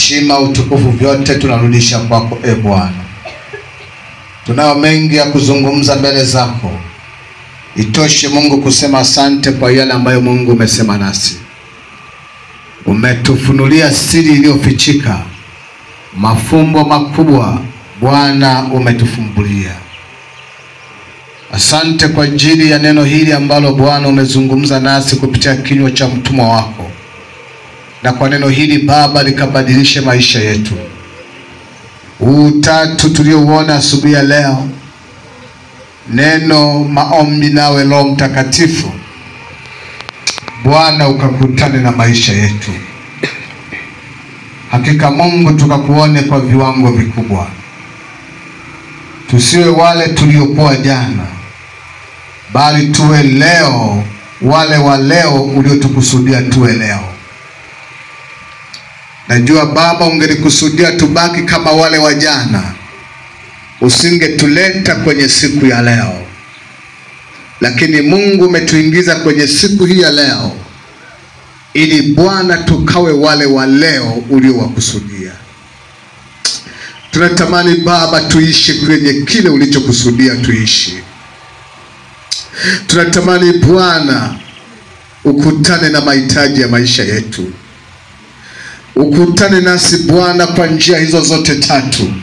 heshima, utukufu vyote tunarudisha kwako Bwana. Tunao mengi ya kuzungumza mbele zako. Itoshe Mungu kusema asante kwa yale ambayo Mungu umesema nasi. Umetufunulia siri iliyofichika, mafumbo makubwa Bwana umetufumbulia. Asante kwa ajili ya neno hili ambalo Bwana umezungumza nasi kupitia kinywa cha mtumwa wako. Na kwa neno hili Baba likabadilishe maisha yetu. Utatu tuliouona asubuhi ya leo, neno, maombi, nawe Roho Mtakatifu, Bwana ukakutane na maisha yetu. Hakika Mungu tukakuone kwa viwango vikubwa. Tusiwe wale tuliokuwa jana, bali tuwe leo wale wa leo uliotukusudia tuwe leo. Najua Baba ungelikusudia tubaki kama wale wa jana, usingetuleta kwenye siku ya leo. Lakini Mungu umetuingiza kwenye siku hii ya leo, ili Bwana tukawe wale wa leo uliowakusudia. Tunatamani Baba tuishi kwenye kile ulichokusudia tuishi. Tunatamani Bwana ukutane na mahitaji ya maisha yetu. Ukutane nasi Bwana kwa njia hizo zote tatu.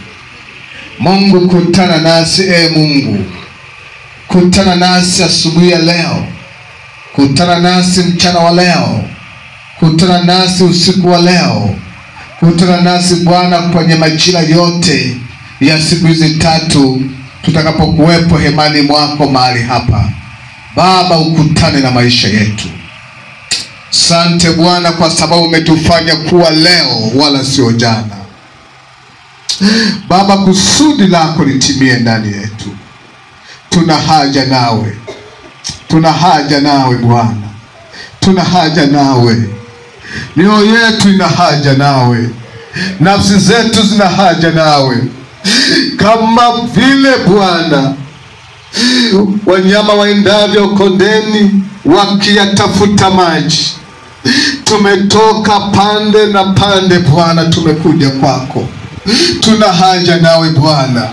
Mungu kutana nasi, Mungu. Kutana nasi asubuhi ya leo. Kutana nasi mchana wa leo. Kutana nasi usiku wa leo. Kutana nasi Bwana kwenye majira yote ya siku hizi tatu tutakapokuwepo hemani mwako mahali hapa. Baba ukutane na maisha yetu. Asante Bwana kwa sababu umetufanya kuwa leo wala sio jana. Baba, kusudi lako litimie ndani yetu. Tuna haja nawe. Tuna haja nawe Bwana. Tuna haja nawe. Mioyo yetu ina haja nawe. Nafsi zetu zina haja nawe. Kama vile Bwana wanyama waendavyo kondeni wakiyatafuta maji, tumetoka pande na pande Bwana, tumekuja kwako. Tuna haja nawe Bwana.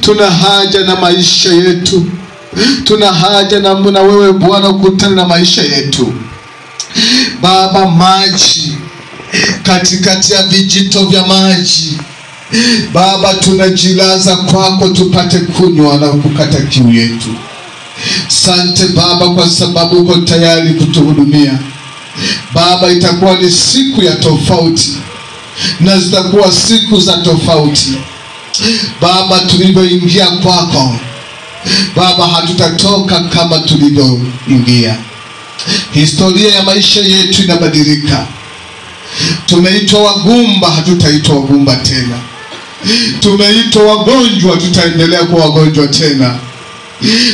Tuna haja na maisha yetu. Tuna haja na wewe Bwana ukutane na maisha yetu. Baba, maji katikati ya vijito vya maji Baba, tunajilaza kwako tupate kunywa na kukata kiu yetu. Asante Baba kwa sababu uko tayari kutuhudumia. Baba, itakuwa ni siku ya tofauti na zitakuwa siku za tofauti. Baba, tulivyoingia kwako Baba, hatutatoka kama tulivyoingia. Historia ya maisha yetu inabadilika. Tumeitwa wagumba, hatutaitwa wagumba tena. Tumeitwa wagonjwa, hatutaendelea kuwa wagonjwa tena.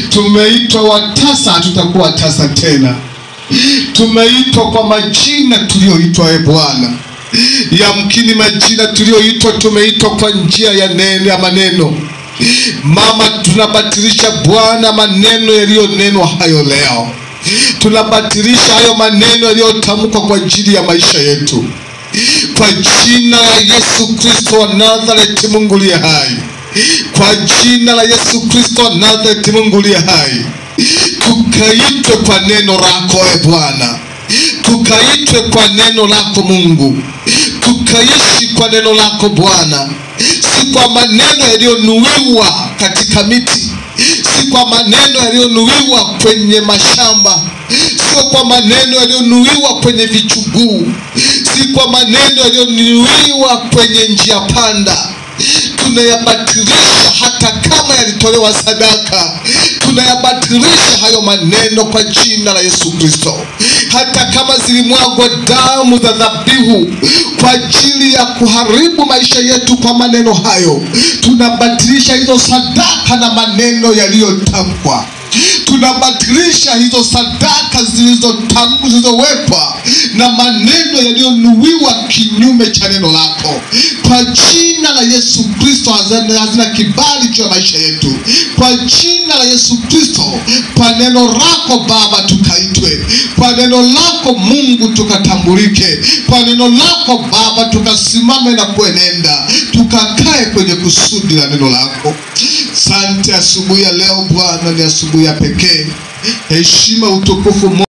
Tumeitwa watasa, hatutakuwa watasa tena. Tumeitwa kwa majina tulioitwa Bwana. Yamkini majina tulioitwa tumeitwa kwa njia ya neno ya maneno. Mama, tunabatilisha Bwana maneno yaliyonenwa hayo leo. Tunabatilisha hayo maneno yaliyotamkwa kwa ajili ya maisha yetu. Kwa jina la Yesu Kristo wa Nazareti, Mungu aliye hai. Kwa jina la Yesu Kristo wa Nazareti, Mungu aliye hai. Tukaitwe kwa neno lako Bwana. Tukaitwe kwa neno lako Mungu. Tukaishi kwa neno lako Bwana. Si kwa maneno yaliyonuiwa katika miti. Si kwa maneno yaliyonuiwa kwenye mashamba. Sio kwa maneno yaliyonuiwa kwenye vichuguu. Si kwa maneno yaliyonuiwa kwenye njia panda. Tunayabatilisha hata kama yalitolewa sadaka. Tunayabatilisha hayo maneno kwa jina la Yesu Kristo. Hata kama zilimwagwa damu za dhabihu kwa ajili ya kuharibu maisha yetu kwa maneno hayo, tunabatilisha hizo sadaka na maneno yaliyotamkwa. Tunabatilisha hizo sadaka zilizowekwa na maneno yaliyonuiwa kinyume cha neno lako. Kwa jina la Yesu Kristo, hazina kibali juu ya maisha yetu. Kwa jina la Yesu Kristo, kwa neno lako Baba tukaitwe. Kwa neno lako Mungu tukatambulike. Kwa neno lako Baba tukasimame na kuenenda, tukakae kwenye kusudi la neno lako. Asante asubuhi ya leo Bwana, ni asubuhi ya pekee. Heshima, utukufu